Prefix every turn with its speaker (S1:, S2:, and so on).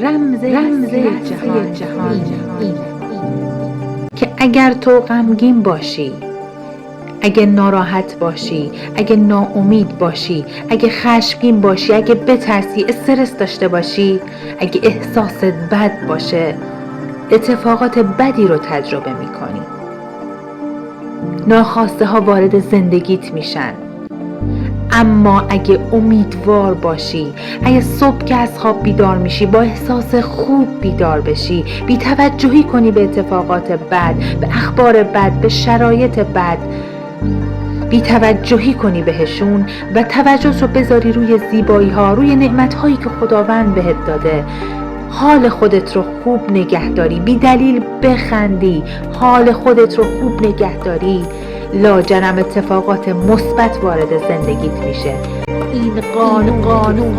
S1: رمز جهان که اگر تو غمگین باشی، اگه ناراحت باشی، اگه ناامید باشی، اگه خشمگین باشی، اگه بترسی، استرس داشته باشی، اگه احساست بد باشه، اتفاقات بدی رو تجربه میکنی. ناخواسته ها وارد زندگیت میشن. اما اگه امیدوار باشی، اگه صبح که از خواب بیدار میشی با احساس خوب بیدار بشی، بی توجهی کنی به اتفاقات بد، به اخبار بد، به شرایط بد، بی توجهی کنی بهشون و توجه رو بذاری روی زیبایی ها، روی نعمت هایی که خداوند بهت داده، حال خودت رو خوب نگه داری، بی دلیل بخندی، حال خودت رو خوب نگه داری، لاجرم اتفاقات مثبت وارد زندگیت میشه. این قانون